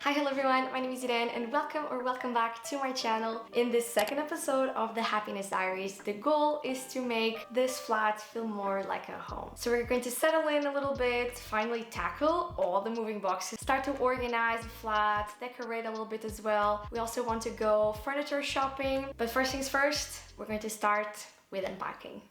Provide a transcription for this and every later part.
Hi, hello everyone, my name is Irene and welcome back to my channel. In this second episode of the Happiness Diaries, the goal is to make this flat feel more like a home. So we're going to settle in a little bit, finally tackle all the moving boxes, start to organize the flat, decorate a little bit as well. We also want to go furniture shopping, but first things first, we're going to start with unpacking.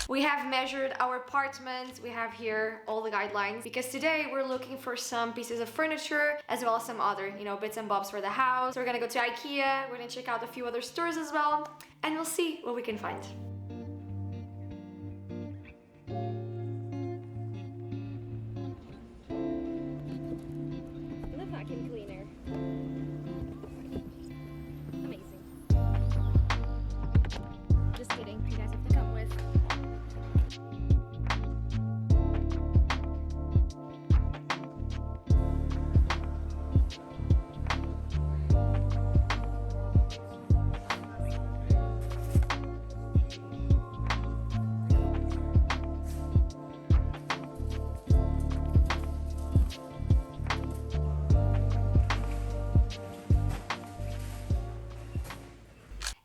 We have measured our apartment, we have here all the guidelines, because today we're looking for some pieces of furniture as well as some other, bits and bobs for the house. So we're gonna go to IKEA, we're gonna check out a few other stores as well, and we'll see what we can find. The vacuum cleaner. Amazing. Just kidding, you guys have to come with.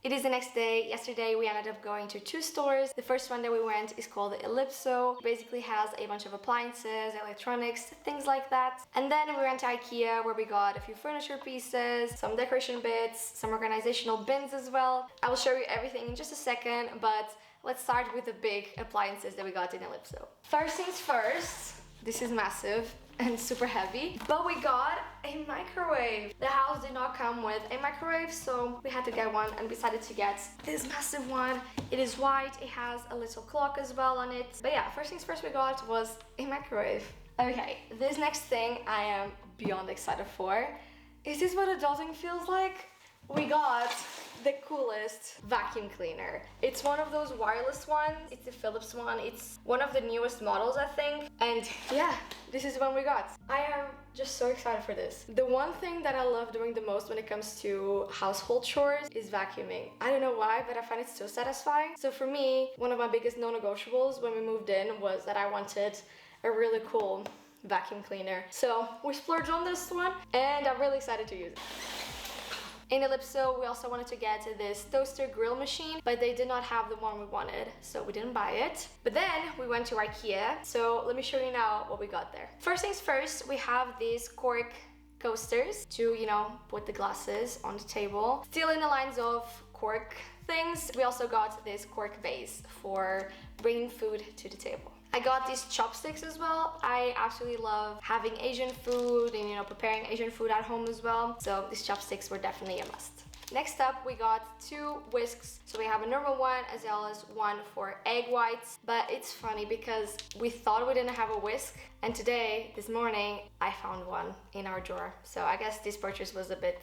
It is the next day. Yesterday we ended up going to two stores. The first one that we went is called Ellipso. It basically has a bunch of appliances, electronics, things like that. And then we went to IKEA where we got a few furniture pieces, some decoration bits, some organizational bins as well. I will show you everything in just a second, but let's start with the big appliances that we got in Ellipso. First things first, this is massive and super heavy, but we got a microwave. The house did not come with a microwave, so we had to get one and decided to get this massive one. It is white, it has a little clock as well on it. But yeah, first things first we got was a microwave. Okay, this next thing I am beyond excited for. Is this what adulting feels like? We got the coolest vacuum cleaner. It's one of those wireless ones. It's the Philips one. It's one of the newest models, I think. And yeah, this is one we got. I am just so excited for this. The one thing that I love doing the most when it comes to household chores is vacuuming. I don't know why, but I find it so satisfying. So for me, one of my biggest non-negotiables when we moved in was that I wanted a really cool vacuum cleaner. So we splurged on this one and I'm really excited to use it. In Ellipso, we also wanted to get this toaster grill machine, but they did not have the one we wanted, so we didn't buy it. But then we went to IKEA, so let me show you now what we got there. First things first, we have these cork coasters to, put the glasses on the table. Still in the lines of cork things, we also got this cork vase for bringing food to the table. I got these chopsticks as well. I absolutely love having Asian food and preparing Asian food at home as well. So these chopsticks were definitely a must. Next up, we got two whisks. So we have a normal one as well as one for egg whites. But it's funny because we thought we didn't have a whisk. And today, this morning, I found one in our drawer. So I guess this purchase was a bit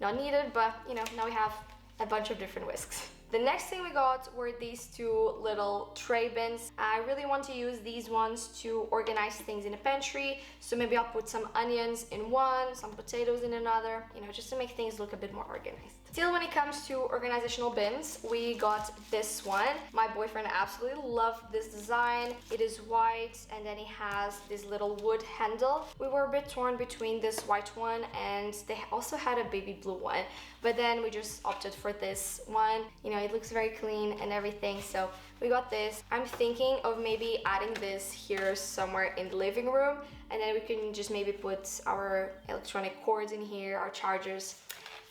not needed, but now we have a bunch of different whisks. The next thing we got were these two little tray bins. I really want to use these ones to organize things in the pantry. So maybe I'll put some onions in one, some potatoes in another, just to make things look a bit more organized. Still, when it comes to organizational bins, we got this one. My boyfriend absolutely loved this design. It is white and then it has this little wood handle. We were a bit torn between this white one and they also had a baby blue one. But then we just opted for this one. It looks very clean and everything, so we got this. I'm thinking of maybe adding this here somewhere in the living room, and then we can just maybe put our electronic cords in here, our chargers,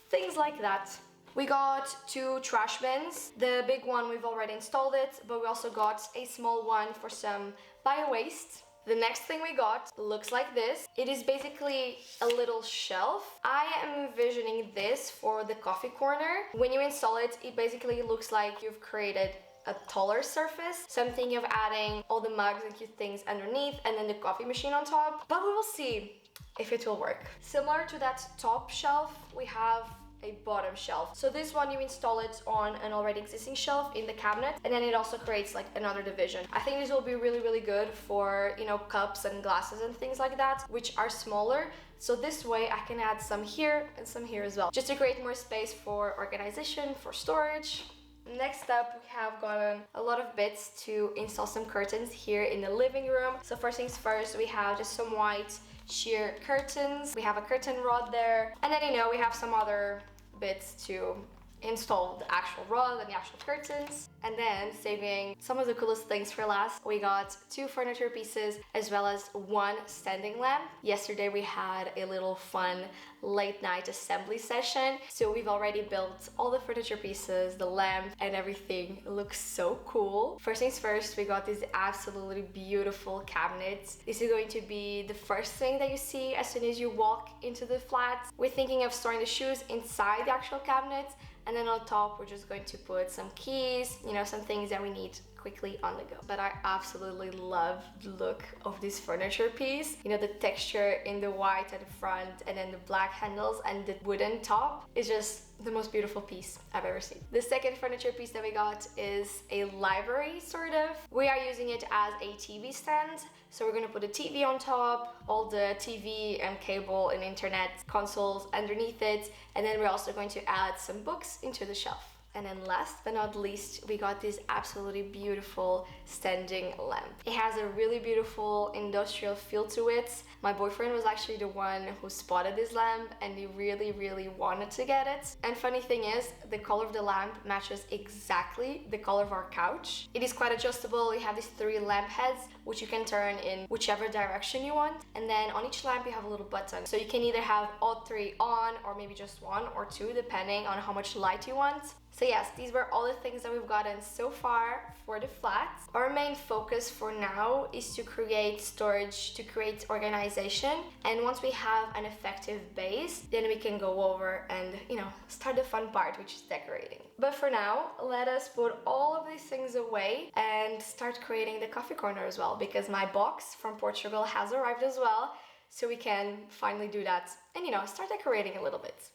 things like that. We got 2 trash bins. The big one, we've already installed it, but we also got a small one for some bio-waste. The next thing we got looks like this. It is basically a little shelf. I am envisioning this for the coffee corner. When you install it, it basically looks like you've created a taller surface. So I'm thinking of adding all the mugs and cute things underneath and then the coffee machine on top, but we will see if it will work. Similar to that top shelf, we have a bottom shelf. So this one, you install it on an already existing shelf in the cabinet, and then it also creates like another division. I think this will be really, really good for, you know, cups and glasses and things like that, which are smaller. So this way I can add some here and some here as well, just to create more space for organization, for storage. Next up, we have gotten a lot of bits to install some curtains here in the living room. So first things first, we have just some white sheer curtains. We have a curtain rod there, and then, you know, we have some other bits to install the actual rod and the actual curtains. And then, saving some of the coolest things for last, we got 2 furniture pieces as well as 1 standing lamp. Yesterday we had a little fun late night assembly session, so we've already built all the furniture pieces, the lamp, and everything. It looks so cool. First things first, we got these absolutely beautiful cabinets. This is going to be the first thing that you see as soon as you walk into the flat. We're thinking of storing the shoes inside the actual cabinets, and then on top we're just going to put some keys, you know, some things that we need quickly on the go. But I absolutely love the look of this furniture piece. You know, the texture in the white at the front and then the black handles and the wooden top is just the most beautiful piece I've ever seen. The second furniture piece that we got is a library, sort of. We are using it as a TV stand. So we're gonna put a TV on top, all the TV and cable and internet consoles underneath it, and then we're also going to add some books into the shelf. And then last but not least, we got this absolutely beautiful standing lamp. It has a really beautiful industrial feel to it. My boyfriend was actually the one who spotted this lamp, and he really, really wanted to get it. And funny thing is, the color of the lamp matches exactly the color of our couch. It is quite adjustable. You have these 3 lamp heads, which you can turn in whichever direction you want. And then on each lamp, you have a little button. So you can either have all 3 on, or maybe just 1 or 2, depending on how much light you want. So yes, these were all the things that we've gotten so far for the flat. Our main focus for now is to create storage, to create organization. And once we have an effective base, then we can go over and, you know, start the fun part, which is decorating. But for now, let us put all of these things away and start creating the coffee corner as well, because my box from Portugal has arrived as well. So we can finally do that and, you know, start decorating a little bit.